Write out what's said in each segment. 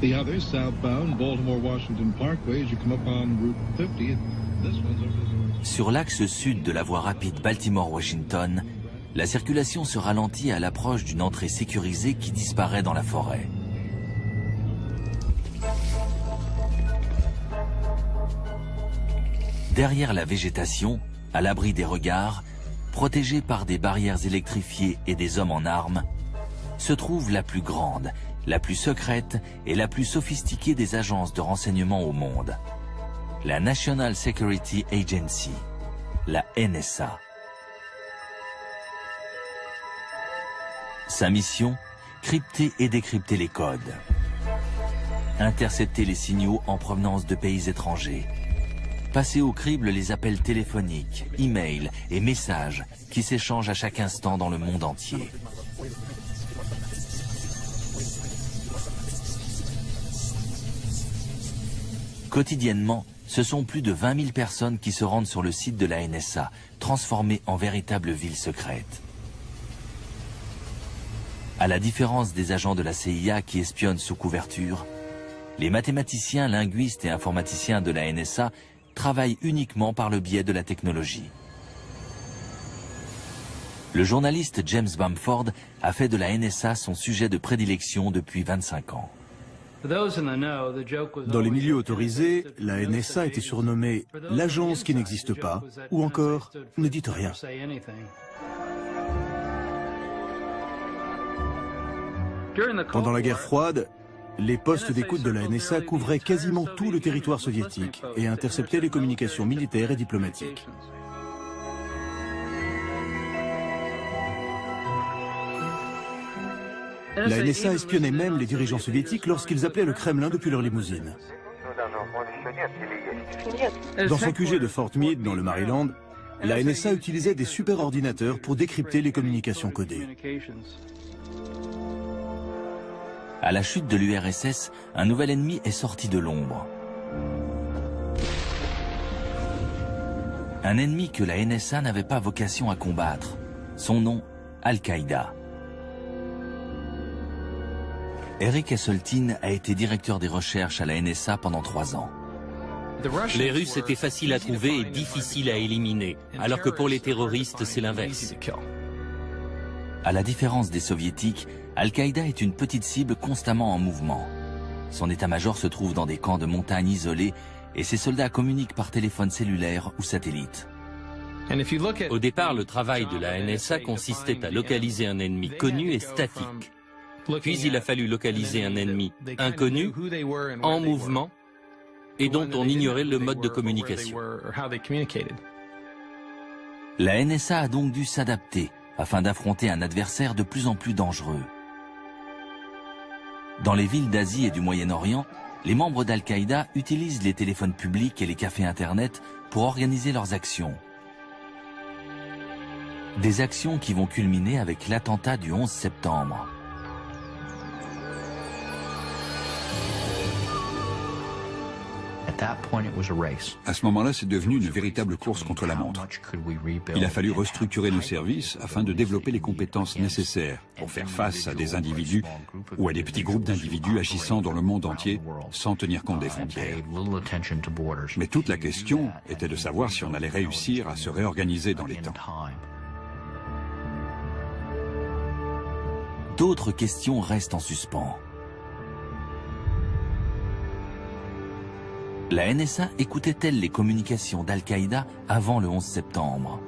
The other southbound Baltimore-Washington Parkway as you come up on Route 50. This one's over the... Sur l'axe sud de la voie rapide Baltimore-Washington, la circulation se ralentit à l'approche d'une entrée sécurisée qui disparaît dans la forêt. Derrière la végétation, à l'abri des regards, protégée par des barrières électrifiées et des hommes en armes, se trouve la plus grande, la plus secrète et la plus sophistiquée des agences de renseignement au monde, la National Security Agency, la NSA. Sa mission, crypter et décrypter les codes, intercepter les signaux en provenance de pays étrangers, passer au crible les appels téléphoniques, e-mails et messages qui s'échangent à chaque instant dans le monde entier. Quotidiennement, ce sont plus de 20 000 personnes qui se rendent sur le site de la NSA, transformée en véritable ville secrète. À la différence des agents de la CIA qui espionnent sous couverture, les mathématiciens, linguistes et informaticiens de la NSA travaillent uniquement par le biais de la technologie. Le journaliste James Bamford a fait de la NSA son sujet de prédilection depuis 25 ans. Dans les milieux autorisés, la NSA était surnommée l'agence qui n'existe pas, ou encore ne dites rien. Pendant la guerre froide, les postes d'écoute de la NSA couvraient quasiment tout le territoire soviétique et interceptaient les communications militaires et diplomatiques. La NSA espionnait même les dirigeants soviétiques lorsqu'ils appelaient le Kremlin depuis leur limousine. Dans son QG de Fort Meade, dans le Maryland, la NSA utilisait des superordinateurs pour décrypter les communications codées. À la chute de l'URSS, un nouvel ennemi est sorti de l'ombre. Un ennemi que la NSA n'avait pas vocation à combattre. Son nom, Al-Qaïda. Eric Esseltine a été directeur des recherches à la NSA pendant 3 ans. Les Russes étaient faciles à trouver et difficiles à éliminer, alors que pour les terroristes, c'est l'inverse. À la différence des Soviétiques, Al-Qaïda est une petite cible constamment en mouvement. Son état-major se trouve dans des camps de montagne isolés et ses soldats communiquent par téléphone cellulaire ou satellite. Au départ, le travail de la NSA consistait à localiser un ennemi connu et statique. Puis il a fallu localiser un ennemi inconnu, en mouvement, et dont on ignorait le mode de communication. La NSA a donc dû s'adapter afin d'affronter un adversaire de plus en plus dangereux. Dans les villes d'Asie et du Moyen-Orient, les membres d'Al-Qaïda utilisent les téléphones publics et les cafés Internet pour organiser leurs actions. Des actions qui vont culminer avec l'attentat du 11 septembre. À ce moment-là, c'est devenu une véritable course contre la montre. Il a fallu restructurer nos services afin de développer les compétences nécessaires pour faire face à des individus ou à des petits groupes d'individus agissant dans le monde entier sans tenir compte des frontières. Mais toute la question était de savoir si on allait réussir à se réorganiser dans les temps. D'autres questions restent en suspens. La NSA écoutait-elle les communications d'Al-Qaïda avant le 11 septembre?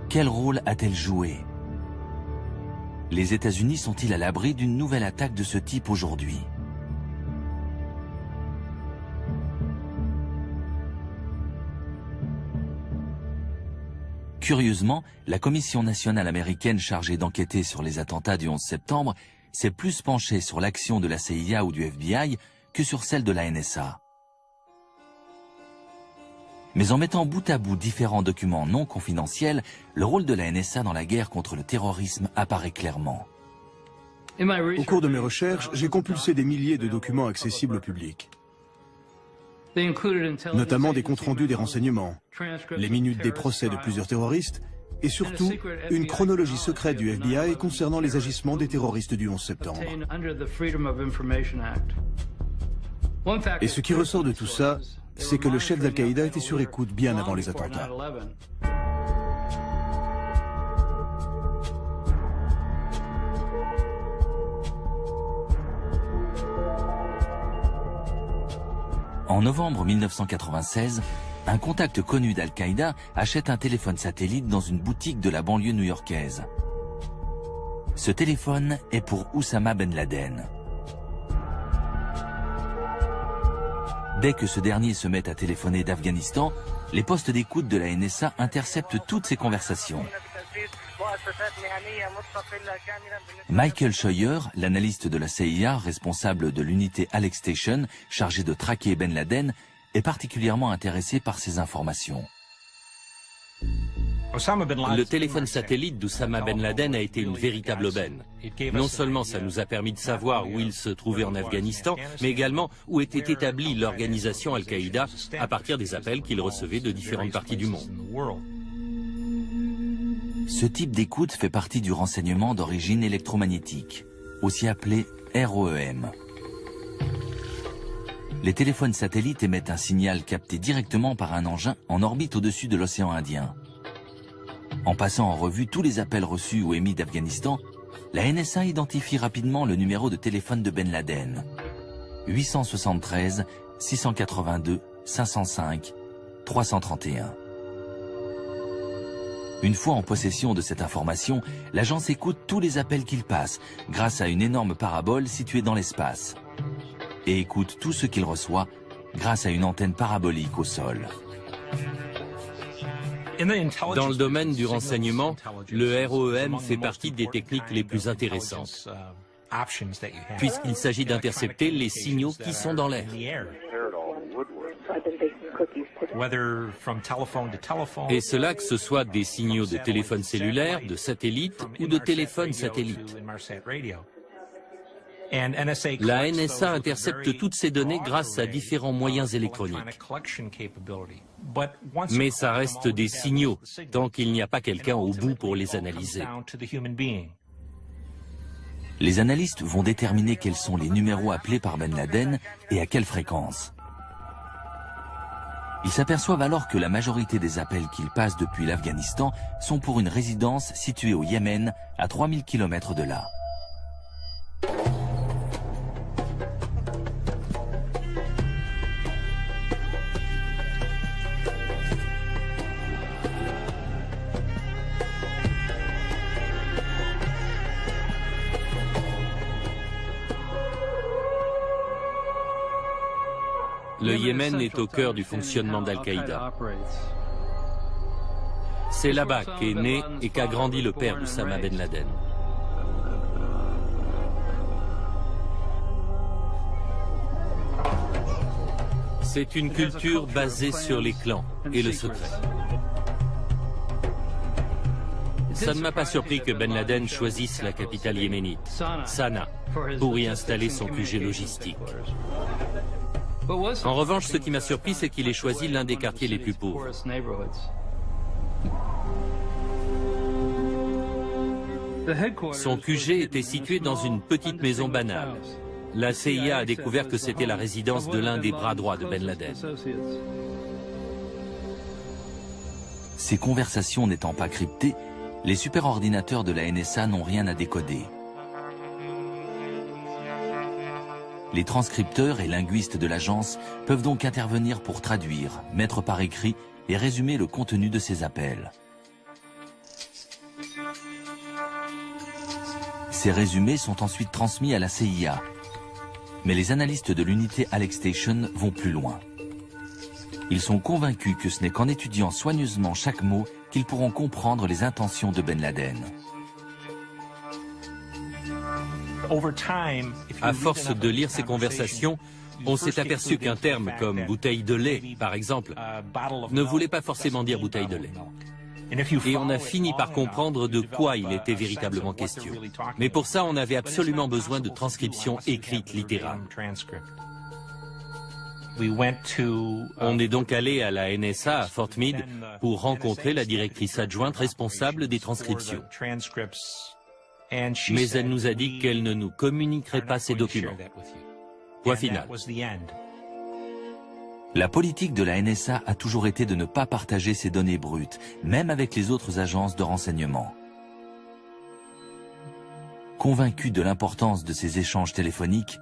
Quel rôle a-t-elle joué? Les États-Unis sont-ils à l'abri d'une nouvelle attaque de ce type aujourd'hui? Curieusement, la Commission nationale américaine chargée d'enquêter sur les attentats du 11 septembre s'est plus penchée sur l'action de la CIA ou du FBI que sur celle de la NSA. Mais en mettant bout à bout différents documents non confidentiels, le rôle de la NSA dans la guerre contre le terrorisme apparaît clairement. Au cours de mes recherches, j'ai compulsé des milliers de documents accessibles au public, notamment des comptes rendus des renseignements, les minutes des procès de plusieurs terroristes et surtout une chronologie secrète du FBI concernant les agissements des terroristes du 11 septembre. Et ce qui ressort de tout ça, c'est que le chef d'Al-Qaïda était sur écoute bien avant les attentats. En novembre 1996, un contact connu d'Al-Qaïda achète un téléphone satellite dans une boutique de la banlieue new-yorkaise. Ce téléphone est pour Oussama Ben Laden. Dès que ce dernier se met à téléphoner d'Afghanistan, les postes d'écoute de la NSA interceptent toutes ces conversations. Michael Scheuer, l'analyste de la CIA responsable de l'unité Alex Station chargée de traquer Ben Laden, est particulièrement intéressé par ces informations. Le téléphone satellite d'Oussama Ben Laden a été une véritable aubaine. Non seulement ça nous a permis de savoir où il se trouvait en Afghanistan, mais également où était établie l'organisation Al-Qaïda à partir des appels qu'il recevait de différentes parties du monde. Ce type d'écoute fait partie du renseignement d'origine électromagnétique, aussi appelé ROEM. Les téléphones satellites émettent un signal capté directement par un engin en orbite au-dessus de l'océan Indien. En passant en revue tous les appels reçus ou émis d'Afghanistan, la NSA identifie rapidement le numéro de téléphone de Ben Laden. 873 682 505 331. Une fois en possession de cette information, l'agence écoute tous les appels qu'il passe grâce à une énorme parabole située dans l'espace et écoute tout ce qu'il reçoit grâce à une antenne parabolique au sol. Dans le domaine du renseignement, le ROEM fait partie des techniques les plus intéressantes, puisqu'il s'agit d'intercepter les signaux qui sont dans l'air. Et cela que ce soit des signaux de téléphone cellulaire, de satellite ou de téléphone satellite. La NSA intercepte toutes ces données grâce à différents moyens électroniques. Mais ça reste des signaux, tant qu'il n'y a pas quelqu'un au bout pour les analyser. Les analystes vont déterminer quels sont les numéros appelés par Ben Laden et à quelle fréquence. Ils s'aperçoivent alors que la majorité des appels qu'ils passent depuis l'Afghanistan sont pour une résidence située au Yémen, à 3000 km de là. Le Yémen est au cœur du fonctionnement d'Al-Qaïda. C'est là-bas qu'est né et qu'a grandi le père d'Oussama Ben Laden. C'est une culture basée sur les clans et le secret. Ça ne m'a pas surpris que Ben Laden choisisse la capitale yéménite, Sanaa, pour y installer son QG logistique. En revanche, ce qui m'a surpris, c'est qu'il ait choisi l'un des quartiers les plus pauvres. Son QG était situé dans une petite maison banale. La CIA a découvert que c'était la résidence de l'un des bras droits de Ben Laden. Ces conversations n'étant pas cryptées, les superordinateurs de la NSA n'ont rien à décoder. Les transcripteurs et linguistes de l'agence peuvent donc intervenir pour traduire, mettre par écrit et résumer le contenu de ces appels. Ces résumés sont ensuite transmis à la CIA. Mais les analystes de l'unité Alex Station vont plus loin. Ils sont convaincus que ce n'est qu'en étudiant soigneusement chaque mot qu'ils pourront comprendre les intentions de Ben Laden. À force de lire ces conversations, on s'est aperçu qu'un terme comme bouteille de lait, par exemple, ne voulait pas forcément dire bouteille de lait. Et on a fini par comprendre de quoi il était véritablement question. Mais pour ça, on avait absolument besoin de transcriptions écrites littérales. On est donc allé à la NSA à Fort Meade pour rencontrer la directrice adjointe responsable des transcriptions. Mais elle nous a dit qu'elle ne nous communiquerait pas ces documents. Point final. La politique de la NSA a toujours été de ne pas partager ces données brutes, même avec les autres agences de renseignement. Convaincu de l'importance de ces échanges téléphoniques,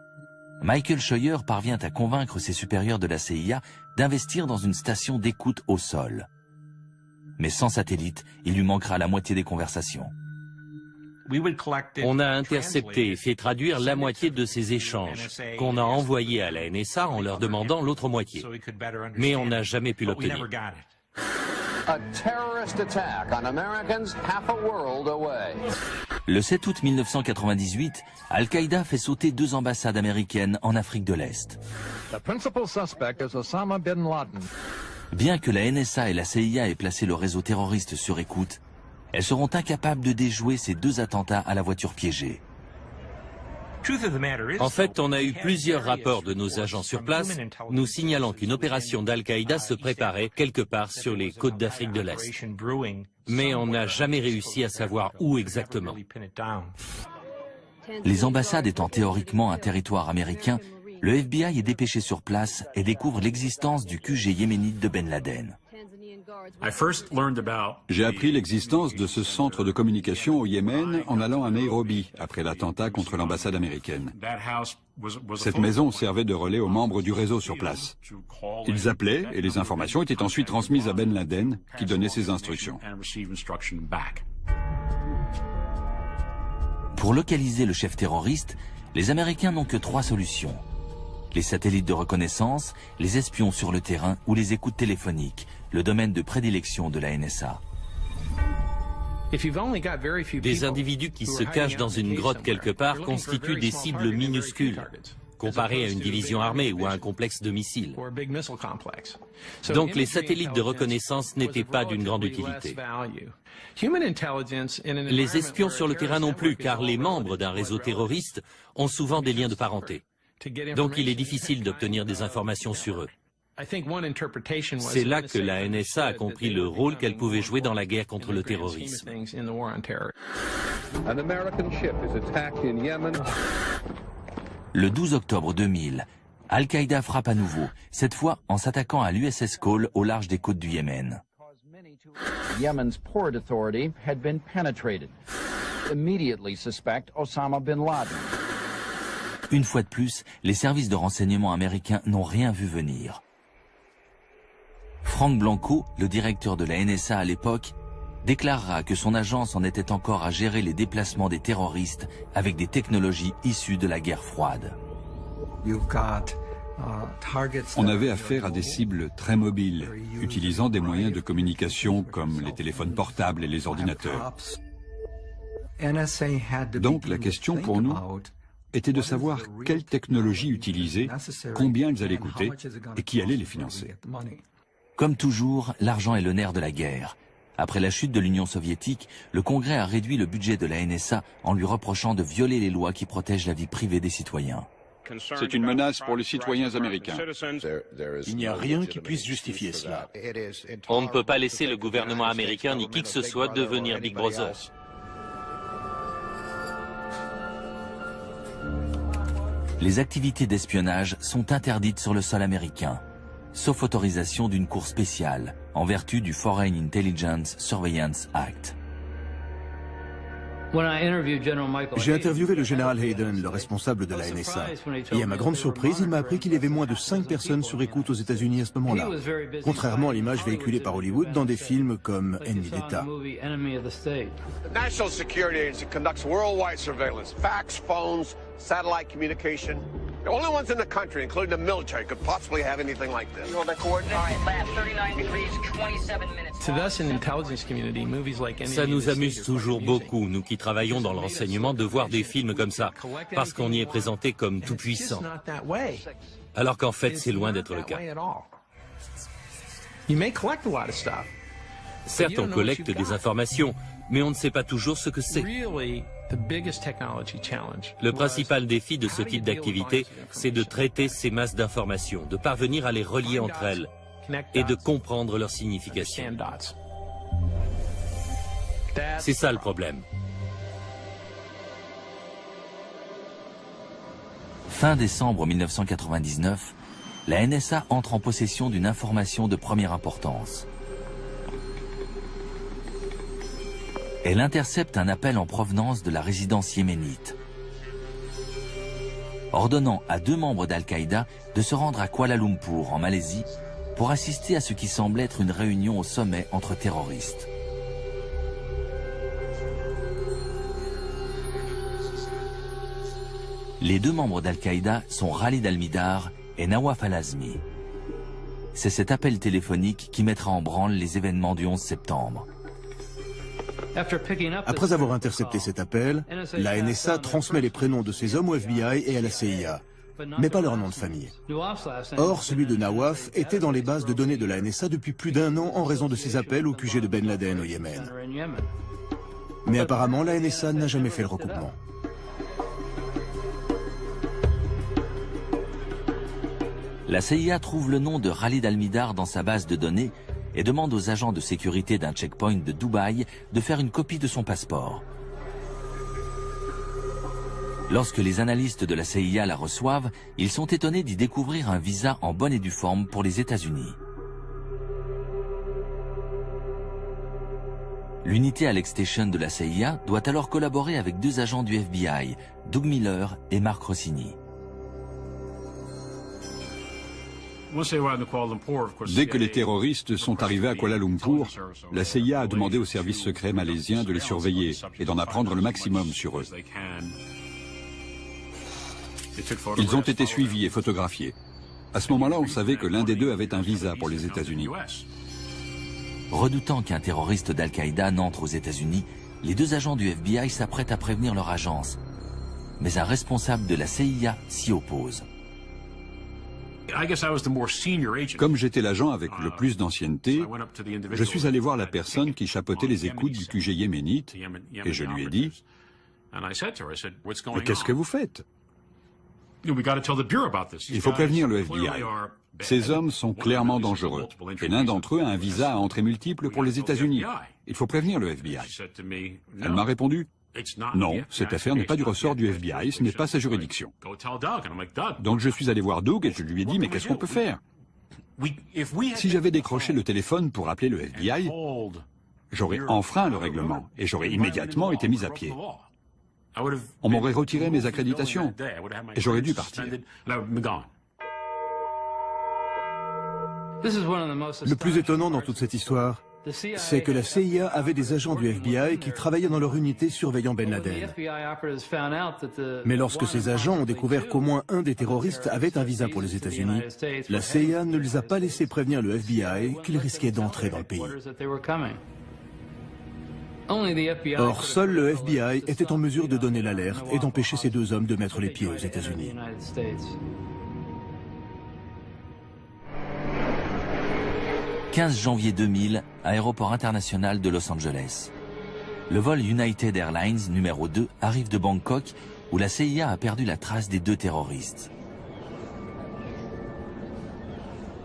Michael Scheuer parvient à convaincre ses supérieurs de la CIA d'investir dans une station d'écoute au sol. Mais sans satellite, il lui manquera la moitié des conversations. On a intercepté et fait traduire la moitié de ces échanges, qu'on a envoyés à la NSA en leur demandant l'autre moitié. Mais on n'a jamais pu l'obtenir. Le 7 août 1998, Al-Qaïda fait sauter 2 ambassades américaines en Afrique de l'Est. Bien que la NSA et la CIA aient placé le réseau terroriste sur écoute, elles seront incapables de déjouer ces 2 attentats à la voiture piégée. En fait, on a eu plusieurs rapports de nos agents sur place nous signalant qu'une opération d'Al-Qaïda se préparait quelque part sur les côtes d'Afrique de l'Est. Mais on n'a jamais réussi à savoir où exactement. Les ambassades étant théoriquement un territoire américain, le FBI est dépêché sur place et découvre l'existence du QG yéménite de Ben Laden. J'ai appris l'existence de ce centre de communication au Yémen en allant à Nairobi après l'attentat contre l'ambassade américaine. Cette maison servait de relais aux membres du réseau sur place. Ils appelaient et les informations étaient ensuite transmises à Ben Laden qui donnait ses instructions. Pour localiser le chef terroriste, les Américains n'ont que 3 solutions. Les satellites de reconnaissance, les espions sur le terrain ou les écoutes téléphoniques, le domaine de prédilection de la NSA. Des individus qui se cachent dans une grotte quelque part constituent des cibles minuscules, comparées à une division armée ou à un complexe de missiles. Donc les satellites de reconnaissance n'étaient pas d'une grande utilité. Les espions sur le terrain non plus, car les membres d'un réseau terroriste ont souvent des liens de parenté. Donc il est difficile d'obtenir des informations sur eux. C'est là que la NSA a compris le rôle qu'elle pouvait jouer dans la guerre contre le terrorisme. Le 12 octobre 2000, Al-Qaïda frappe à nouveau, cette fois en s'attaquant à l'USS Cole au large des côtes du Yémen. Yemen's Port Authority had been penetrated. Immediately suspect Osama bin Laden. Une fois de plus, les services de renseignement américains n'ont rien vu venir. Frank Blanco, le directeur de la NSA à l'époque, déclarera que son agence en était encore à gérer les déplacements des terroristes avec des technologies issues de la guerre froide. On avait affaire à des cibles très mobiles, utilisant des moyens de communication comme les téléphones portables et les ordinateurs. Donc la question pour nous était de savoir quelle technologie utiliser, combien elles allaient coûter et qui allait les financer. Comme toujours, l'argent est le nerf de la guerre. Après la chute de l'Union soviétique, le Congrès a réduit le budget de la NSA en lui reprochant de violer les lois qui protègent la vie privée des citoyens. C'est une menace pour les citoyens américains. Il n'y a rien qui puisse justifier cela. On ne peut pas laisser le gouvernement américain ni qui que ce soit devenir Big Brother. Les activités d'espionnage sont interdites sur le sol américain, sauf autorisation d'une cour spéciale, en vertu du Foreign Intelligence Surveillance Act. J'ai interviewé le général Hayden, le responsable de la NSA, et à ma grande surprise, il m'a appris qu'il y avait moins de 5 personnes sur écoute aux États-Unis à ce moment-là, contrairement à l'image véhiculée par Hollywood dans des films comme Ennemi d'État. The National Security Agency conducts worldwide surveillance, fax, phones, satellite communication. The only ones in the country, including the military, could possibly have anything like this. Ça nous amuse toujours beaucoup, nous qui travaillons dans le renseignement, de voir des films comme ça, parce qu'on y est présenté comme tout puissant. Alors qu'en fait, c'est loin d'être le cas. Certes, on collecte des informations, mais on ne sait pas toujours ce que c'est. Le principal défi de ce type d'activité, c'est de traiter ces masses d'informations, de parvenir à les relier entre elles et de comprendre leur signification. C'est ça le problème. Fin décembre 1999, la NSA entre en possession d'une information de première importance. Elle intercepte un appel en provenance de la résidence yéménite, ordonnant à 2 membres d'Al-Qaïda de se rendre à Kuala Lumpur, en Malaisie, pour assister à ce qui semble être une réunion au sommet entre terroristes. Les 2 membres d'Al-Qaïda sont Khalid Al-Mihdhar et Nawaf Al-Azmi. C'est cet appel téléphonique qui mettra en branle les événements du 11 septembre. Après avoir intercepté cet appel, la NSA transmet les prénoms de ces hommes au FBI et à la CIA, mais pas leur nom de famille. Or, celui de Nawaf était dans les bases de données de la NSA depuis plus d'1 an en raison de ses appels au QG de Ben Laden au Yémen. Mais apparemment, la NSA n'a jamais fait le recoupement. La CIA trouve le nom de Khalid Al-Mihdhar dans sa base de données et demande aux agents de sécurité d'un checkpoint de Dubaï de faire une copie de son passeport. Lorsque les analystes de la CIA la reçoivent, ils sont étonnés d'y découvrir un visa en bonne et due forme pour les États-Unis. L'unité Alex Station de la CIA doit alors collaborer avec 2 agents du FBI, Doug Miller et Mark Rossini. Dès que les terroristes sont arrivés à Kuala Lumpur, la CIA a demandé aux services secrets malaisiens de les surveiller et d'en apprendre le maximum sur eux. Ils ont été suivis et photographiés. À ce moment-là, on savait que l'un des 2 avait un visa pour les États-Unis. Redoutant qu'un terroriste d'Al-Qaïda n'entre aux États-Unis, les 2 agents du FBI s'apprêtent à prévenir leur agence. Mais un responsable de la CIA s'y oppose. Comme j'étais l'agent avec le plus d'ancienneté, je suis allé voir la personne qui chapeautait les écoutes du QG yéménite et je lui ai dit « Mais qu'est-ce que vous faites ? Il faut prévenir le FBI. Ces hommes sont clairement dangereux et l'un d'entre eux a un visa à entrée multiple pour les États-Unis. Il faut prévenir le FBI. » Elle m'a répondu « Non, cette affaire n'est pas du ressort du FBI, ce n'est pas sa juridiction. » Donc je suis allé voir Doug et je lui ai dit « Mais qu'est-ce qu'on peut faire ?» Si j'avais décroché le téléphone pour appeler le FBI, j'aurais enfreint le règlement et j'aurais immédiatement été mis à pied. On m'aurait retiré mes accréditations et j'aurais dû partir. Le plus étonnant dans toute cette histoire, c'est que la CIA avait des agents du FBI qui travaillaient dans leur unité surveillant Ben Laden. Mais lorsque ces agents ont découvert qu'au moins un des terroristes avait un visa pour les États-Unis, la CIA ne les a pas laissés prévenir le FBI qu'ils risquaient d'entrer dans le pays. Or, seul le FBI était en mesure de donner l'alerte et d'empêcher ces 2 hommes de mettre les pieds aux États-Unis. « 15 janvier 2000, aéroport international de Los Angeles. Le vol United Airlines numéro 2 arrive de Bangkok, où la CIA a perdu la trace des 2 terroristes.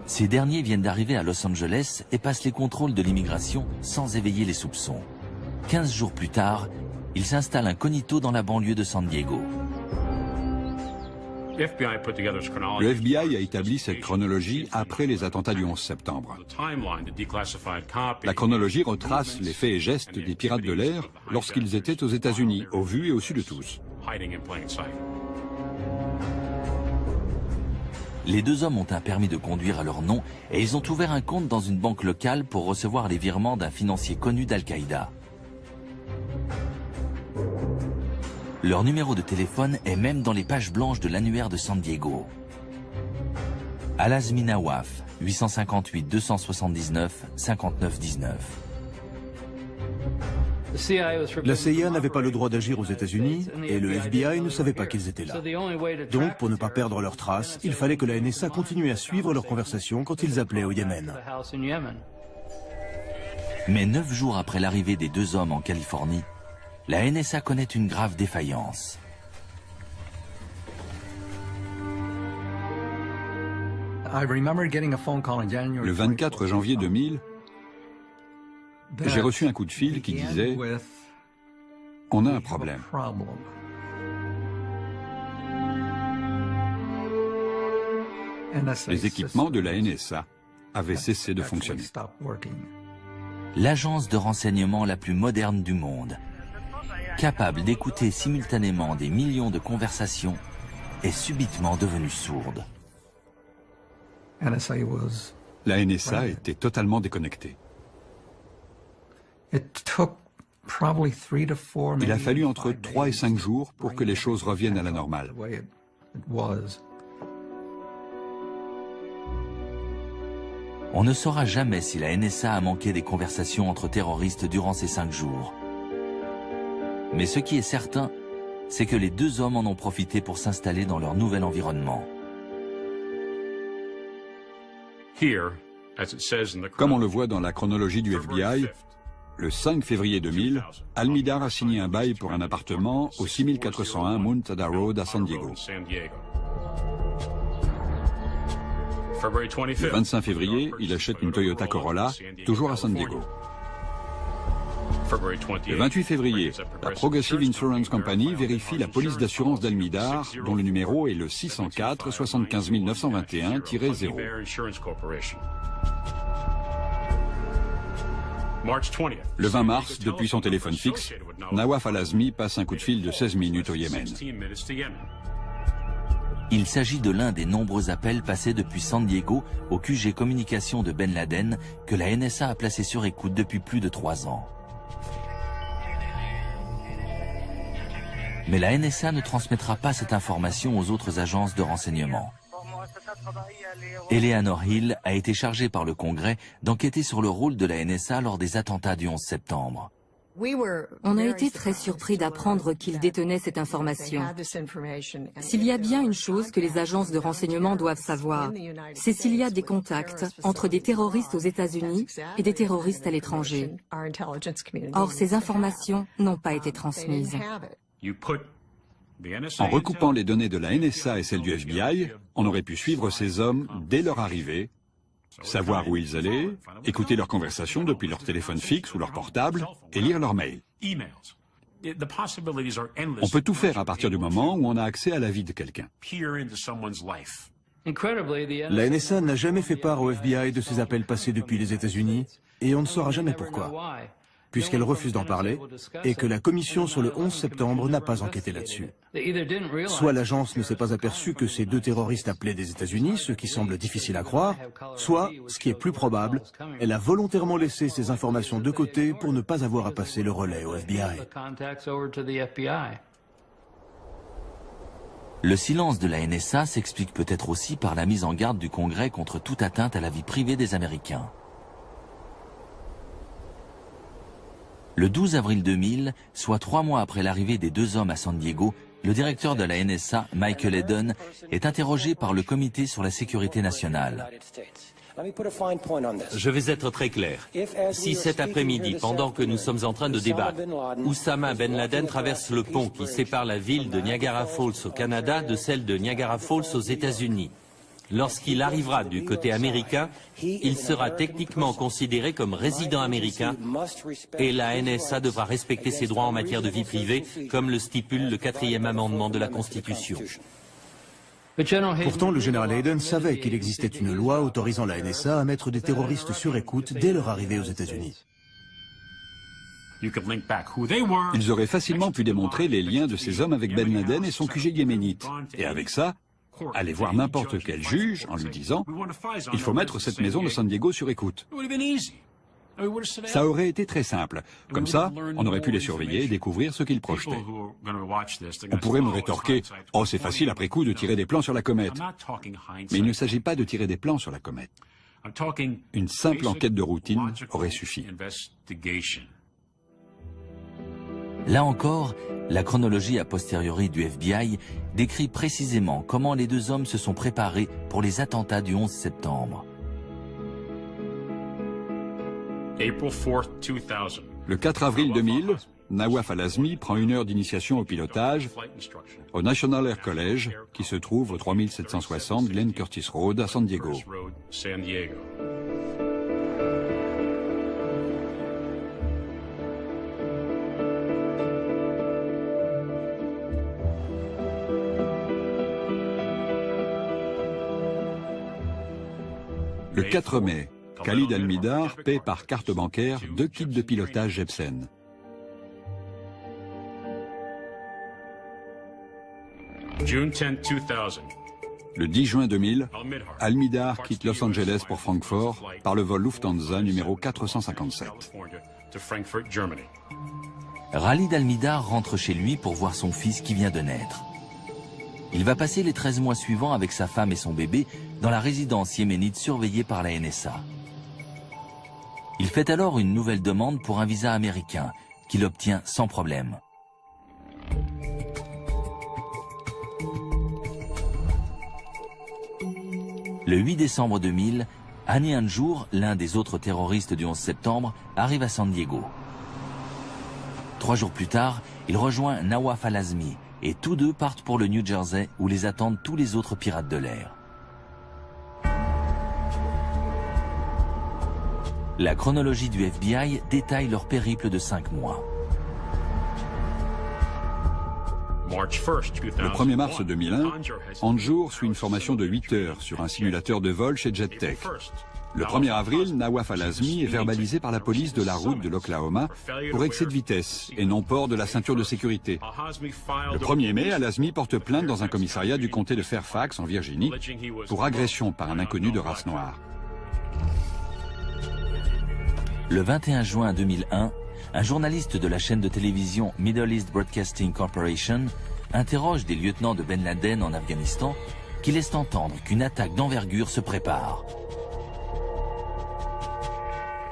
Ces derniers viennent d'arriver à Los Angeles et passent les contrôles de l'immigration sans éveiller les soupçons. 15 jours plus tard, ils s'installent incognito dans la banlieue de San Diego. Le FBI a établi cette chronologie après les attentats du 11 septembre. La chronologie retrace les faits et gestes des pirates de l'air lorsqu'ils étaient aux États-Unis, au vu et au su de tous. Les 2 hommes ont un permis de conduire à leur nom et ils ont ouvert un compte dans une banque locale pour recevoir les virements d'un financier connu d'Al-Qaïda. Leur numéro de téléphone est même dans les pages blanches de l'annuaire de San Diego. Al-Azmi Nawaf, 858 279 59 19. La CIA n'avait pas le droit d'agir aux États-Unis et le FBI ne savait pas qu'ils étaient là. Donc, pour ne pas perdre leurs traces, il fallait que la NSA continue à suivre leurs conversations quand ils appelaient au Yémen. Mais 9 jours après l'arrivée des 2 hommes en Californie, la NSA connaît une grave défaillance. Le 24 janvier 2000, j'ai reçu un coup de fil qui disait « On a un problème ». Les équipements de la NSA avaient cessé de fonctionner. L'agence de renseignement la plus moderne du monde, capable d'écouter simultanément des millions de conversations, est subitement devenue sourde. La NSA était totalement déconnectée. Il a fallu entre 3 et 5 jours pour que les choses reviennent à la normale. On ne saura jamais si la NSA a manqué des conversations entre terroristes durant ces 5 jours. Mais ce qui est certain, c'est que les deux hommes en ont profité pour s'installer dans leur nouvel environnement. Comme on le voit dans la chronologie du FBI, le 5 février 2000, Almidar a signé un bail pour un appartement au 6401 Montada Road à San Diego. Le 25 février, il achète une Toyota Corolla, toujours à San Diego. Le 28 février, la Progressive Insurance Company vérifie la police d'assurance d'Almidar, dont le numéro est le 604 75 921-0. Le 20 mars, depuis son téléphone fixe, Nawaf al-Azmi passe un coup de fil de 16 minutes au Yémen. Il s'agit de l'un des nombreux appels passés depuis San Diego au QG communication de Ben Laden que la NSA a placé sur écoute depuis plus de 3 ans. Mais la NSA ne transmettra pas cette information aux autres agences de renseignement. Eleanor Hill a été chargée par le Congrès d'enquêter sur le rôle de la NSA lors des attentats du 11 septembre. On a été très surpris d'apprendre qu'ils détenaient cette information. S'il y a bien une chose que les agences de renseignement doivent savoir, c'est s'il y a des contacts entre des terroristes aux États-Unis et des terroristes à l'étranger. Or, ces informations n'ont pas été transmises. En recoupant les données de la NSA et celles du FBI, on aurait pu suivre ces hommes dès leur arrivée, savoir où ils allaient, écouter leurs conversations depuis leur téléphone fixe ou leur portable et lire leurs mails. On peut tout faire à partir du moment où on a accès à la vie de quelqu'un. La NSA n'a jamais fait part au FBI de ces appels passés depuis les États-Unis et on ne saura jamais pourquoi, puisqu'elle refuse d'en parler et que la commission sur le 11 septembre n'a pas enquêté là-dessus. Soit l'agence ne s'est pas aperçue que ces deux terroristes appelaient des États-Unis, ce qui semble difficile à croire, soit, ce qui est plus probable, elle a volontairement laissé ces informations de côté pour ne pas avoir à passer le relais au FBI. Le silence de la NSA s'explique peut-être aussi par la mise en garde du Congrès contre toute atteinte à la vie privée des Américains. Le 12 avril 2000, soit 3 mois après l'arrivée des deux hommes à San Diego, le directeur de la NSA, Michael Hayden, est interrogé par le Comité sur la sécurité nationale. Je vais être très clair. Si cet après-midi, pendant que nous sommes en train de débattre, Oussama Ben Laden traverse le pont qui sépare la ville de Niagara Falls au Canada de celle de Niagara Falls aux États-Unis, lorsqu'il arrivera du côté américain, il sera techniquement considéré comme résident américain et la NSA devra respecter ses droits en matière de vie privée, comme le stipule le 4e amendement de la Constitution. Pourtant, le général Hayden savait qu'il existait une loi autorisant la NSA à mettre des terroristes sur écoute dès leur arrivée aux États-Unis. Ils auraient facilement pu démontrer les liens de ces hommes avec Ben Laden et son QG yéménite. Et avec ça, aller voir n'importe quel juge en lui disant « Il faut mettre cette maison de San Diego sur écoute ». Ça aurait été très simple. Comme ça, on aurait pu les surveiller et découvrir ce qu'ils projetaient. On pourrait me rétorquer « Oh, c'est facile après coup de tirer des plans sur la comète ». Mais il ne s'agit pas de tirer des plans sur la comète. Une simple enquête de routine aurait suffi. Là encore, la chronologie a posteriori du FBI décrit précisément comment les deux hommes se sont préparés pour les attentats du 11 septembre. Le 4 avril 2000, Nawaf Al-Azmi prend 1 heure d'initiation au pilotage au National Air College, qui se trouve au 3760 Glenn Curtis Road à San Diego. Le 4 mai, Khalid Al-Mihdhar paie par carte bancaire 2 kits de pilotage Jebsen. Le 10 juin 2000, Al-Mihdhar quitte Los Angeles pour Francfort par le vol Lufthansa numéro 457. Khalid Al-Mihdhar rentre chez lui pour voir son fils qui vient de naître. Il va passer les 13 mois suivants avec sa femme et son bébé dans la résidence yéménite surveillée par la NSA. Il fait alors une nouvelle demande pour un visa américain, qu'il obtient sans problème. Le 8 décembre 2000, Hani Hanjour, l'un des autres terroristes du 11 septembre, arrive à San Diego. 3 jours plus tard, il rejoint Nawaf Al-Azmi, et tous deux partent pour le New Jersey où les attendent tous les autres pirates de l'air. La chronologie du FBI détaille leur périple de 5 mois. Le 1er mars 2001, Hanjour suit une formation de 8 heures sur un simulateur de vol chez JetTech. Le 1er avril, Nawaf Al-Azmi est verbalisé par la police de la route de l'Oklahoma pour excès de vitesse et non port de la ceinture de sécurité. Le 1er mai, Al-Azmi porte plainte dans un commissariat du comté de Fairfax, en Virginie, pour agression par un inconnu de race noire. Le 21 juin 2001, un journaliste de la chaîne de télévision Middle East Broadcasting Corporation interroge des lieutenants de Ben Laden en Afghanistan qui laissent entendre qu'une attaque d'envergure se prépare.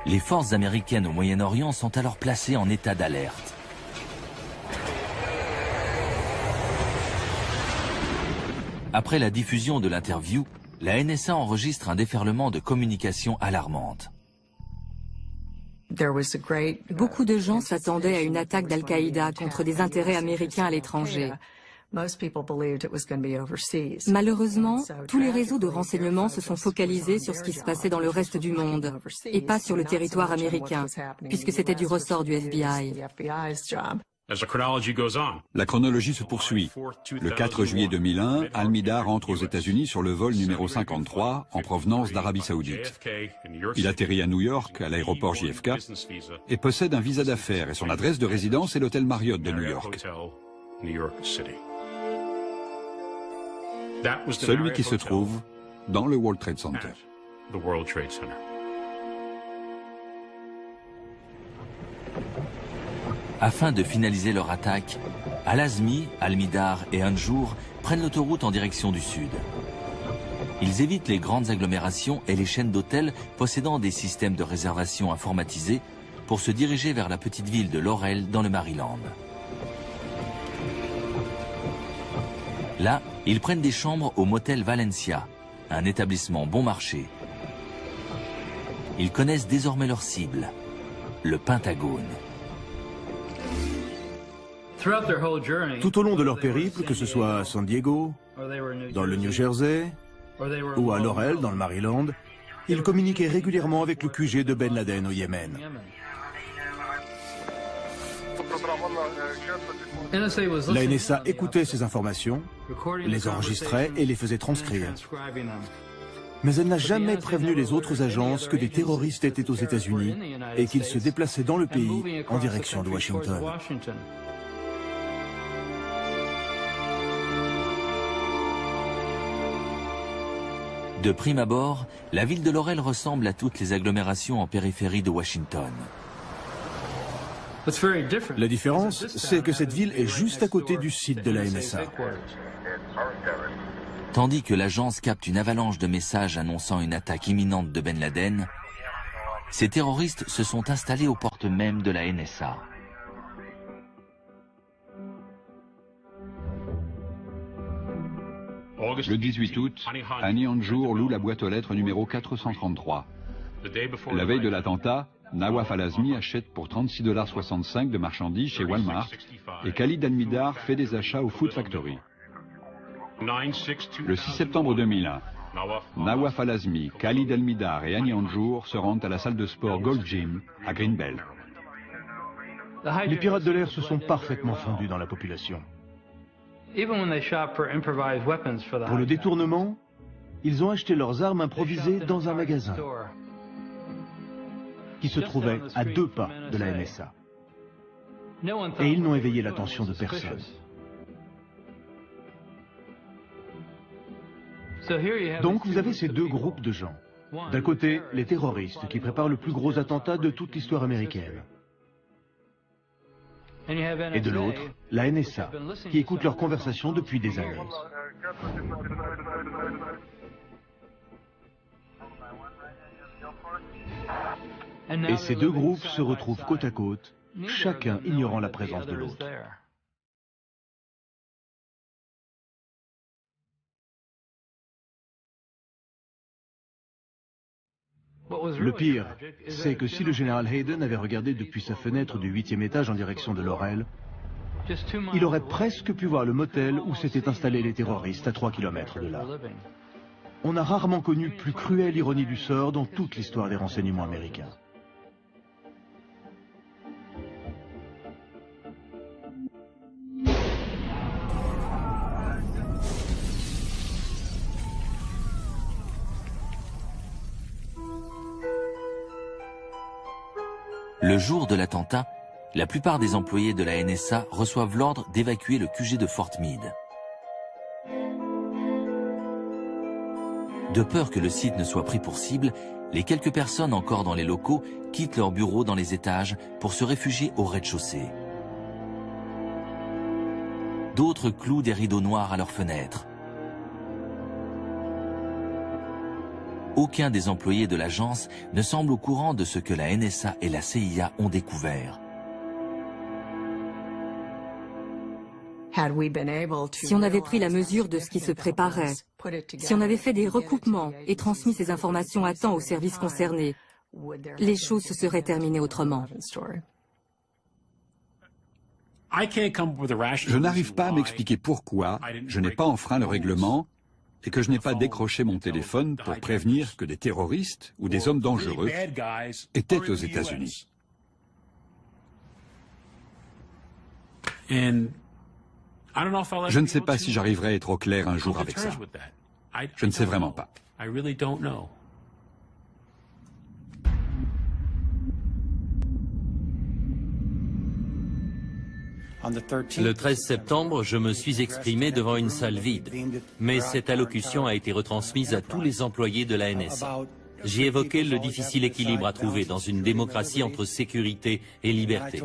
Les forces américaines au Moyen-Orient sont alors placées en état d'alerte. Après la diffusion de l'interview, la NSA enregistre un déferlement de communications alarmantes. Beaucoup de gens s'attendaient à une attaque d'Al-Qaïda contre des intérêts américains à l'étranger. Malheureusement, tous les réseaux de renseignement se sont focalisés sur ce qui se passait dans le reste du monde, et pas sur le territoire américain, puisque c'était du ressort du FBI. La chronologie se poursuit. Le 4 juillet 2001, Al-Mihdhar entre aux États-Unis sur le vol numéro 53 en provenance d'Arabie Saoudite. Il atterrit à New York, à l'aéroport JFK, et possède un visa d'affaires et son adresse de résidence est l'hôtel Marriott de New York. Celui qui se trouve dans le World Trade Center. Afin de finaliser leur attaque, Al-Azmi, Al-Mihdhar et Hanjour prennent l'autoroute en direction du sud. Ils évitent les grandes agglomérations et les chaînes d'hôtels possédant des systèmes de réservation informatisés pour se diriger vers la petite ville de Laurel dans le Maryland. Là, ils prennent des chambres au motel Valencia, un établissement bon marché. Ils connaissent désormais leur cible, le Pentagone. Tout au long de leur périple, que ce soit à San Diego, dans le New Jersey ou à Laurel, dans le Maryland, ils communiquaient régulièrement avec le QG de Ben Laden au Yémen. La NSA écoutait ces informations, les enregistrait et les faisait transcrire. Mais elle n'a jamais prévenu les autres agences que des terroristes étaient aux États-Unis et qu'ils se déplaçaient dans le pays en direction de Washington. De prime abord, la ville de Laurel ressemble à toutes les agglomérations en périphérie de Washington. La différence, c'est que cette ville est juste à côté du site de la NSA. Tandis que l'agence capte une avalanche de messages annonçant une attaque imminente de Ben Laden, ces terroristes se sont installés aux portes mêmes de la NSA. Le 18 août, Hani Hanjour loue la boîte aux lettres numéro 433. La veille de l'attentat, Nawaf Al-Azmi achète pour $36,65 de marchandises chez Walmart et Khalid Al-Mihdhar fait des achats au Food Factory. Le 6 septembre 2001, Nawaf Al-Azmi, Khalid Al-Mihdhar et Annie Anjour se rendent à la salle de sport Gold Gym à Greenbelt. Les pirates de l'air se sont parfaitement fondus dans la population. Pour le détournement, ils ont acheté leurs armes improvisées dans un magasin qui se trouvait à 2 pas de la NSA. Et ils n'ont éveillé l'attention de personne. Donc vous avez ces deux groupes de gens. D'un côté, les terroristes qui préparent le plus gros attentat de toute l'histoire américaine. Et de l'autre, la NSA, qui écoute leurs conversations depuis des années. Et ces deux groupes se retrouvent côte à côte, chacun ignorant la présence de l'autre. Le pire, c'est que si le général Hayden avait regardé depuis sa fenêtre du 8e étage en direction de Laurel, il aurait presque pu voir le motel où s'étaient installés les terroristes à 3 km de là. On a rarement connu plus cruelle ironie du sort dans toute l'histoire des renseignements américains. Le jour de l'attentat, la plupart des employés de la NSA reçoivent l'ordre d'évacuer le QG de Fort Meade. De peur que le site ne soit pris pour cible, les quelques personnes encore dans les locaux quittent leurs bureaux dans les étages pour se réfugier au rez-de-chaussée. D'autres clouent des rideaux noirs à leurs fenêtres. Aucun des employés de l'agence ne semble au courant de ce que la NSA et la CIA ont découvert. Si on avait pris la mesure de ce qui se préparait, si on avait fait des recoupements et transmis ces informations à temps aux services concernés, les choses se seraient terminées autrement. Je n'arrive pas à m'expliquer pourquoi je n'ai pas enfreint le règlement et que je n'ai pas décroché mon téléphone pour prévenir que des terroristes ou des hommes dangereux étaient aux États-Unis. Je ne sais pas si j'arriverai à être au clair un jour avec ça. Je ne sais vraiment pas. Le 13 septembre, je me suis exprimé devant une salle vide, mais cette allocution a été retransmise à tous les employés de la NSA. J'y évoquais le difficile équilibre à trouver dans une démocratie entre sécurité et liberté.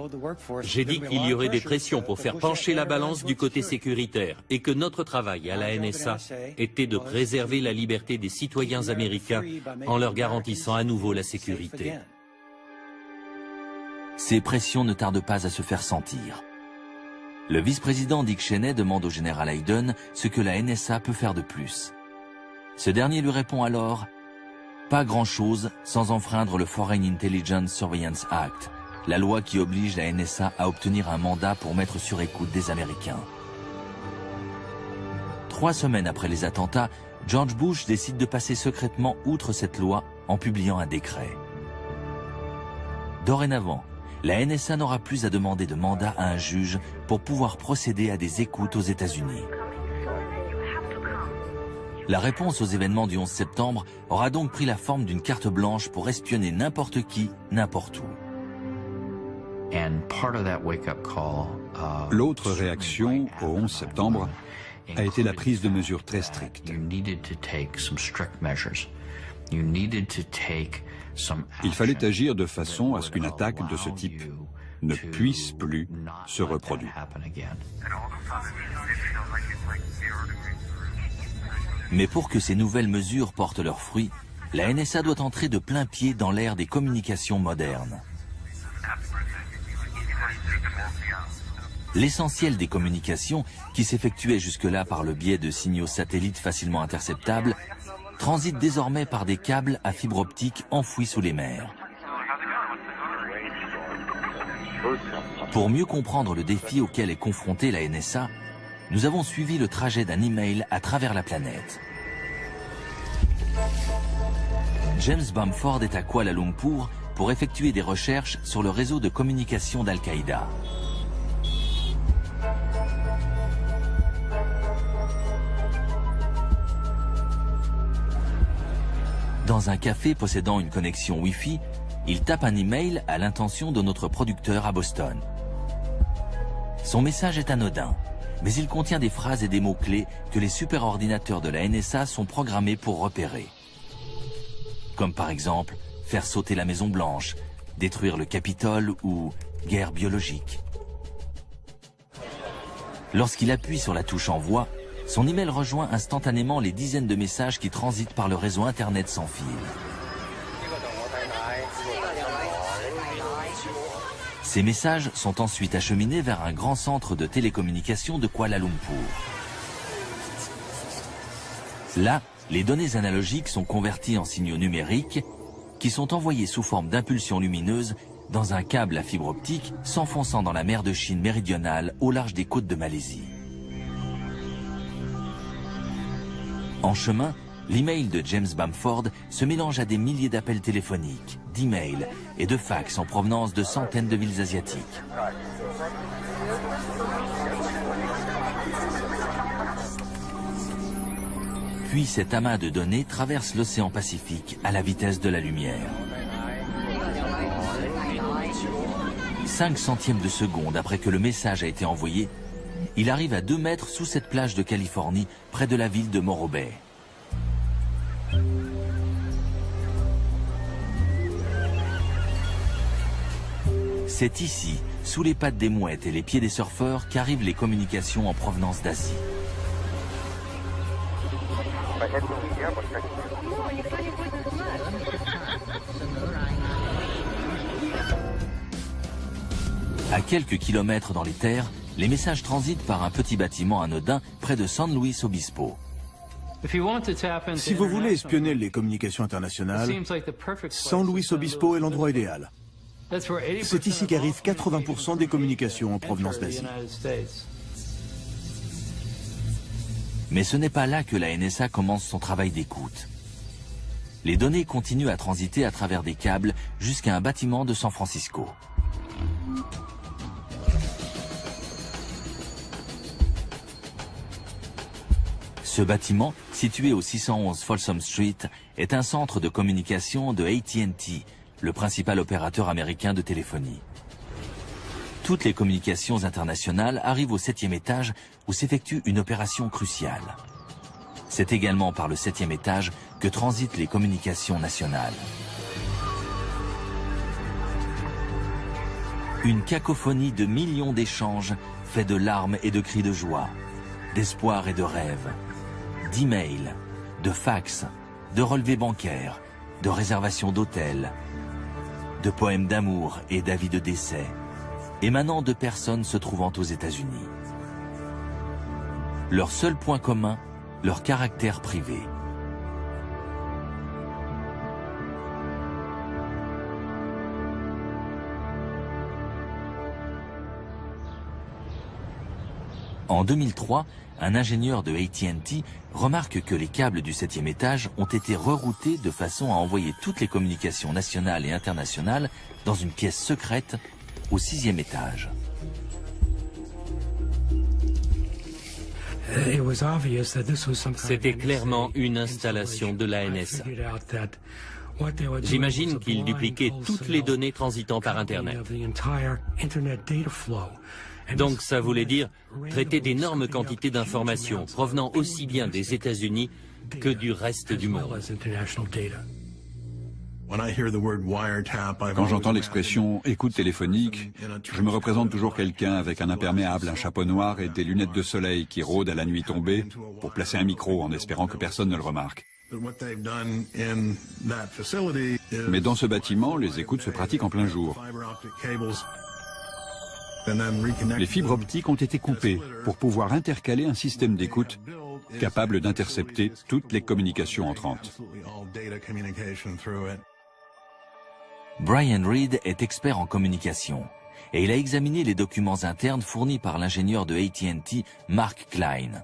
J'ai dit qu'il y aurait des pressions pour faire pencher la balance du côté sécuritaire et que notre travail à la NSA était de préserver la liberté des citoyens américains en leur garantissant à nouveau la sécurité. Ces pressions ne tardent pas à se faire sentir. Le vice-président Dick Cheney demande au général Hayden ce que la NSA peut faire de plus. Ce dernier lui répond alors « Pas grand-chose sans enfreindre le Foreign Intelligence Surveillance Act, la loi qui oblige la NSA à obtenir un mandat pour mettre sur écoute des Américains. » 3 semaines après les attentats, George Bush décide de passer secrètement outre cette loi en publiant un décret. Dorénavant, la NSA n'aura plus à demander de mandat à un juge pour pouvoir procéder à des écoutes aux États-Unis. La réponse aux événements du 11 septembre aura donc pris la forme d'une carte blanche pour espionner n'importe qui, n'importe où. L'autre réaction au 11 septembre a été la prise de mesures très strictes. Il fallait agir de façon à ce qu'une attaque de ce type ne puisse plus se reproduire. Mais pour que ces nouvelles mesures portent leurs fruits, la NSA doit entrer de plein pied dans l'ère des communications modernes. L'essentiel des communications, qui s'effectuaient jusque-là par le biais de signaux satellites facilement interceptables, transite désormais par des câbles à fibre optique enfouis sous les mers. Pour mieux comprendre le défi auquel est confrontée la NSA, nous avons suivi le trajet d'un email à travers la planète. James Bamford est à Kuala Lumpur pour effectuer des recherches sur le réseau de communication d'Al-Qaïda. Dans un café possédant une connexion Wi-Fi, il tape un email à l'intention de notre producteur à Boston. Son message est anodin, mais il contient des phrases et des mots-clés que les superordinateurs de la NSA sont programmés pour repérer. Comme par exemple, faire sauter la Maison Blanche, détruire le Capitole ou guerre biologique. Lorsqu'il appuie sur la touche Envoi, son email rejoint instantanément les dizaines de messages qui transitent par le réseau Internet sans fil. Ces messages sont ensuite acheminés vers un grand centre de télécommunications de Kuala Lumpur. Là, les données analogiques sont converties en signaux numériques qui sont envoyés sous forme d'impulsions lumineuses dans un câble à fibre optique s'enfonçant dans la mer de Chine méridionale au large des côtes de Malaisie. En chemin, l'email de James Bamford se mélange à des milliers d'appels téléphoniques, d'emails et de fax en provenance de centaines de villes asiatiques. Puis cet amas de données traverse l'océan Pacifique à la vitesse de la lumière. 5 centièmes de seconde après que le message a été envoyé, il arrive à 2 mètres sous cette plage de Californie, près de la ville de Morro Bay. C'est ici, sous les pattes des mouettes et les pieds des surfeurs, qu'arrivent les communications en provenance d'Asie. À quelques kilomètres dans les terres, les messages transitent par un petit bâtiment anodin près de San Luis Obispo. Si vous voulez espionner les communications internationales, San Luis Obispo est l'endroit idéal. C'est ici qu'arrivent 80% des communications en provenance d'Asie. Mais ce n'est pas là que la NSA commence son travail d'écoute. Les données continuent à transiter à travers des câbles jusqu'à un bâtiment de San Francisco. Ce bâtiment, situé au 611 Folsom Street, est un centre de communication de AT&T, le principal opérateur américain de téléphonie. Toutes les communications internationales arrivent au 7e étage où s'effectue une opération cruciale. C'est également par le 7e étage que transitent les communications nationales. Une cacophonie de millions d'échanges fait de larmes et de cris de joie, d'espoir et de rêves, d'emails, de fax, de relevés bancaires, de réservations d'hôtels, de poèmes d'amour et d'avis de décès, émanant de personnes se trouvant aux États-Unis. Leur seul point commun, leur caractère privé. En 2003, un ingénieur de AT&T remarque que les câbles du 7e étage ont été reroutés de façon à envoyer toutes les communications nationales et internationales dans une pièce secrète au 6e étage. C'était clairement une installation de la NSA. J'imagine qu'ils dupliquaient toutes les données transitant par Internet. Donc ça voulait dire traiter d'énormes quantités d'informations provenant aussi bien des États-Unis que du reste du monde. Quand j'entends l'expression « écoute téléphonique », je me représente toujours quelqu'un avec un imperméable, un chapeau noir et des lunettes de soleil qui rôde à la nuit tombée pour placer un micro en espérant que personne ne le remarque. Mais dans ce bâtiment, les écoutes se pratiquent en plein jour. Les fibres optiques ont été coupées pour pouvoir intercaler un système d'écoute capable d'intercepter toutes les communications entrantes. Brian Reed est expert en communication. et il a examiné les documents internes fournis par l'ingénieur de AT&T, Mark Klein.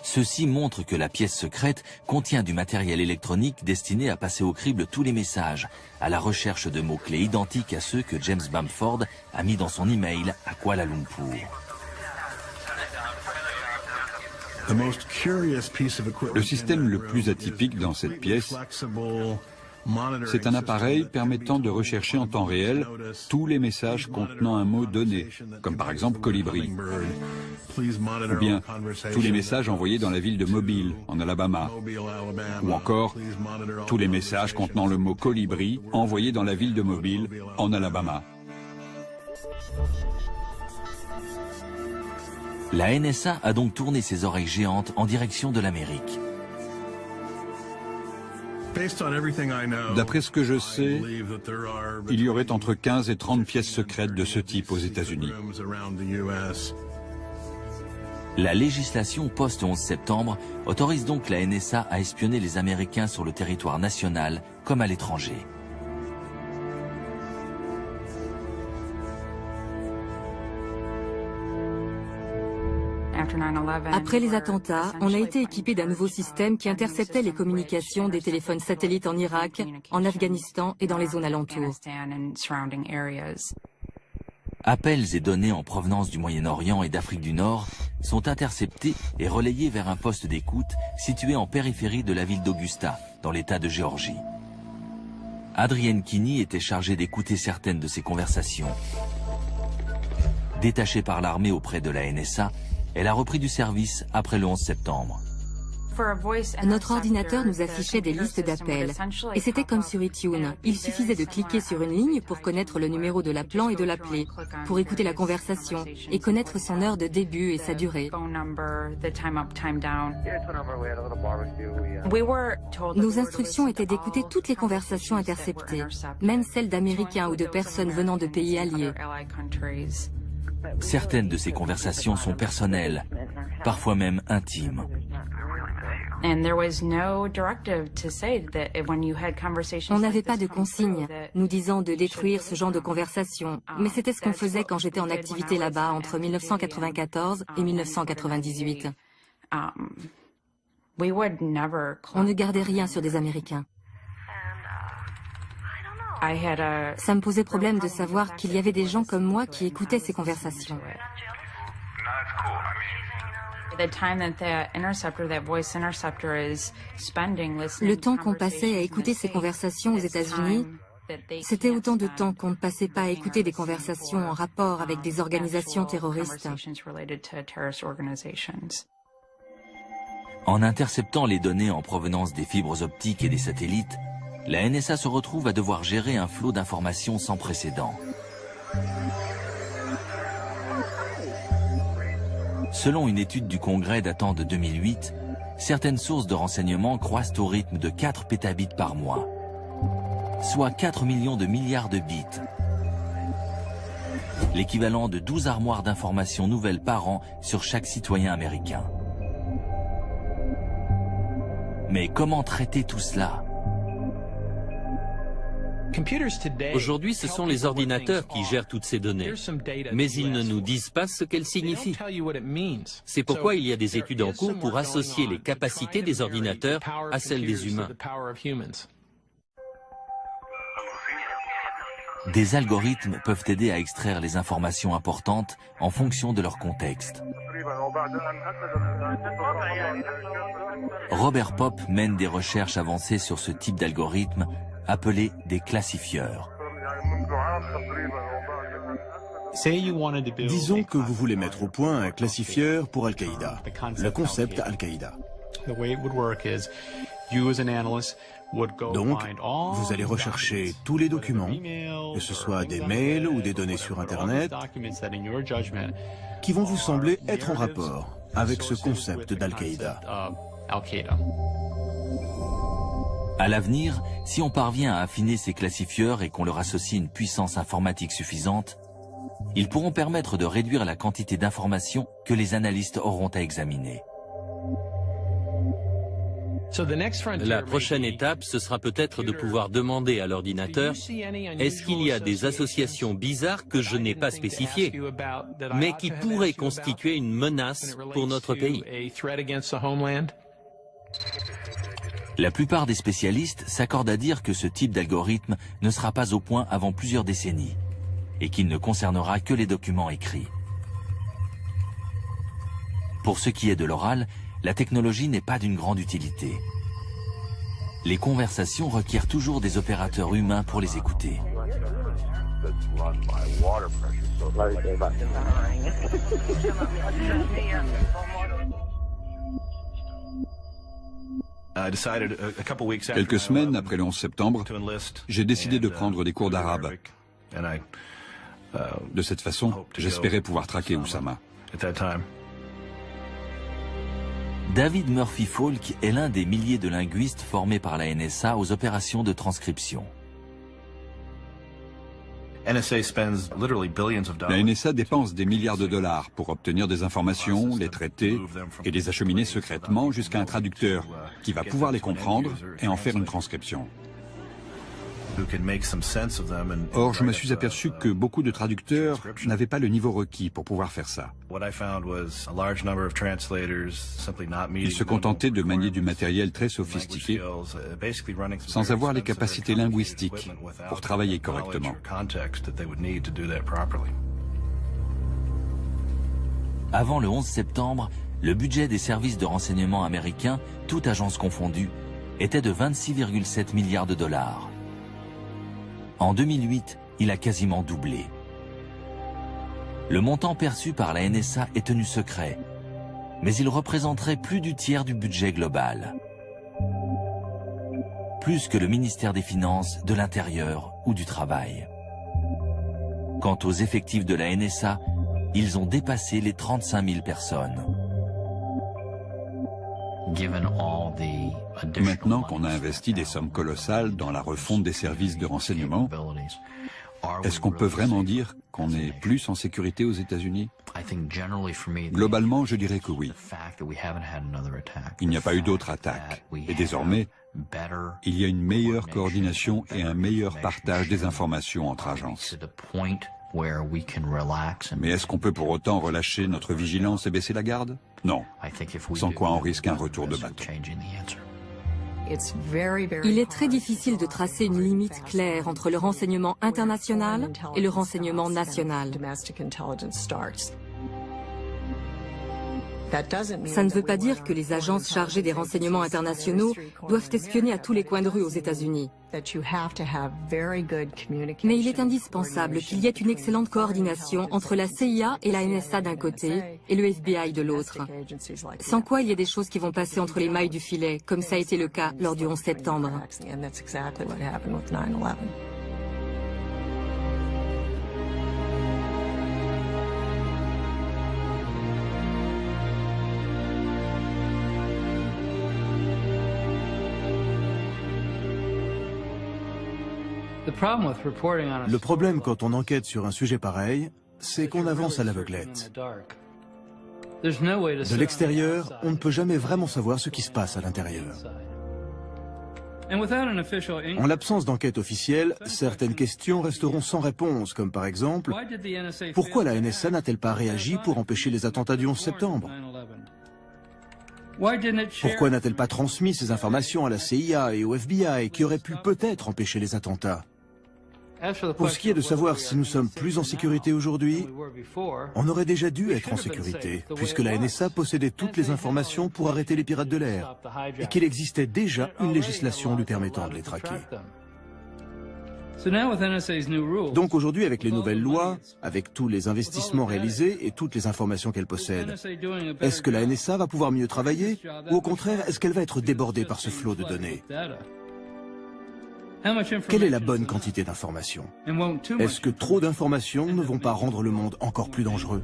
Ceci montre que la pièce secrète contient du matériel électronique destiné à passer au crible tous les messages, à la recherche de mots-clés identiques à ceux que James Bamford a mis dans son email à Kuala Lumpur. Le système le plus atypique dans cette pièce, c'est un appareil permettant de rechercher en temps réel tous les messages contenant un mot donné, comme par exemple colibri, ou bien tous les messages envoyés dans la ville de Mobile, en Alabama, ou encore tous les messages contenant le mot colibri envoyés dans la ville de Mobile, en Alabama. La NSA a donc tourné ses oreilles géantes en direction de l'Amérique. D'après ce que je sais, il y aurait entre 15 et 30 pièces secrètes de ce type aux États-Unis. La législation post-11 septembre autorise donc la NSA à espionner les Américains sur le territoire national comme à l'étranger. Après les attentats, on a été équipé d'un nouveau système qui interceptait les communications des téléphones satellites en Irak, en Afghanistan et dans les zones alentours. Appels et données en provenance du Moyen-Orient et d'Afrique du Nord sont interceptés et relayés vers un poste d'écoute situé en périphérie de la ville d'Augusta, dans l'État de Géorgie. Adrienne Kinney était chargée d'écouter certaines de ces conversations. Détachée par l'armée auprès de la NSA, elle a repris du service après le 11 septembre. Notre ordinateur nous affichait des listes d'appels, et c'était comme sur iTunes. Il suffisait de cliquer sur une ligne pour connaître le numéro de l'appelant et de l'appeler, pour écouter la conversation et connaître son heure de début et sa durée. Nos instructions étaient d'écouter toutes les conversations interceptées, même celles d'Américains ou de personnes venant de pays alliés. Certaines de ces conversations sont personnelles, parfois même intimes. On n'avait pas de consigne nous disant de détruire ce genre de conversation, mais c'était ce qu'on faisait quand j'étais en activité là-bas entre 1994 et 1998. On ne gardait rien sur des Américains. Ça me posait problème de savoir qu'il y avait des gens comme moi qui écoutaient ces conversations. Le temps qu'on passait à écouter ces conversations aux États-Unis, c'était autant de temps qu'on ne passait pas à écouter des conversations en rapport avec des organisations terroristes. En interceptant les données en provenance des fibres optiques et des satellites, la NSA se retrouve à devoir gérer un flot d'informations sans précédent. Selon une étude du Congrès datant de 2008, certaines sources de renseignements croissent au rythme de 4 pétabits par mois, soit 4 millions de milliards de bits, l'équivalent de 12 armoires d'informations nouvelles par an sur chaque citoyen américain. Mais comment traiter tout cela ? Aujourd'hui, ce sont les ordinateurs qui gèrent toutes ces données, mais ils ne nous disent pas ce qu'elles signifient. C'est pourquoi il y a des études en cours pour associer les capacités des ordinateurs à celles des humains. Des algorithmes peuvent aider à extraire les informations importantes en fonction de leur contexte. Robert Popp mène des recherches avancées sur ce type d'algorithme appelés des classifieurs. Disons que vous voulez mettre au point un classifieur pour Al-Qaïda, le concept Al-Qaïda. Donc, vous allez rechercher tous les documents, que ce soit des mails ou des données sur Internet, qui vont vous sembler être en rapport avec ce concept d'Al-Qaïda. À l'avenir, si on parvient à affiner ces classifieurs et qu'on leur associe une puissance informatique suffisante, ils pourront permettre de réduire la quantité d'informations que les analystes auront à examiner. La prochaine étape, ce sera peut-être de pouvoir demander à l'ordinateur « Est-ce qu'il y a des associations bizarres que je n'ai pas spécifiées, mais qui pourraient constituer une menace pour notre pays ?» La plupart des spécialistes s'accordent à dire que ce type d'algorithme ne sera pas au point avant plusieurs décennies et qu'il ne concernera que les documents écrits. Pour ce qui est de l'oral, la technologie n'est pas d'une grande utilité. Les conversations requièrent toujours des opérateurs humains pour les écouter. Quelques semaines après le 11 septembre, j'ai décidé de prendre des cours d'arabe. De cette façon, j'espérais pouvoir traquer Oussama. David Murphy Falk est l'un des milliers de linguistes formés par la NSA aux opérations de transcription. La NSA dépense des milliards de dollars pour obtenir des informations, les traiter et les acheminer secrètement jusqu'à un traducteur qui va pouvoir les comprendre et en faire une transcription. Or, je me suis aperçu que beaucoup de traducteurs n'avaient pas le niveau requis pour pouvoir faire ça. Ils se contentaient de manier du matériel très sophistiqué sans avoir les capacités linguistiques pour travailler correctement. Avant le 11 septembre, le budget des services de renseignement américains, toutes agences confondues, était de 26,7 milliards de dollars. En 2008, il a quasiment doublé. Le montant perçu par la NSA est tenu secret, mais il représenterait plus du tiers du budget global. Plus que le ministère des Finances, de l'Intérieur ou du Travail. Quant aux effectifs de la NSA, ils ont dépassé les 35 000 personnes. Maintenant qu'on a investi des sommes colossales dans la refonte des services de renseignement, est-ce qu'on peut vraiment dire qu'on est plus en sécurité aux États-Unis? Globalement, je dirais que oui. Il n'y a pas eu d'autres attaques. Et désormais, il y a une meilleure coordination et un meilleur partage des informations entre agences. Mais est-ce qu'on peut pour autant relâcher notre vigilance et baisser la garde? Non. Sans quoi on risque un retour de bâton. Il est très difficile de tracer une limite claire entre le renseignement international et le renseignement national. Ça ne veut pas dire que les agences chargées des renseignements internationaux doivent espionner à tous les coins de rue aux États-Unis. Mais il est indispensable qu'il y ait une excellente coordination entre la CIA et la NSA d'un côté et le FBI de l'autre. Sans quoi il y a des choses qui vont passer entre les mailles du filet, comme ça a été le cas lors du 11 septembre. Le problème quand on enquête sur un sujet pareil, c'est qu'on avance à l'aveuglette. De l'extérieur, on ne peut jamais vraiment savoir ce qui se passe à l'intérieur. En l'absence d'enquête officielle, certaines questions resteront sans réponse, comme par exemple, pourquoi la NSA n'a-t-elle pas réagi pour empêcher les attentats du 11 septembre? Pourquoi n'a-t-elle pas transmis ces informations à la CIA et au FBI qui auraient pu peut-être empêcher les attentats? Pour ce qui est de savoir si nous sommes plus en sécurité aujourd'hui, on aurait déjà dû être en sécurité, puisque la NSA possédait toutes les informations pour arrêter les pirates de l'air, et qu'il existait déjà une législation lui permettant de les traquer. Donc aujourd'hui, avec les nouvelles lois, avec tous les investissements réalisés et toutes les informations qu'elle possède, est-ce que la NSA va pouvoir mieux travailler, ou au contraire, est-ce qu'elle va être débordée par ce flot de données? Quelle est la bonne quantité d'informations? Est-ce que trop d'informations ne vont pas rendre le monde encore plus dangereux?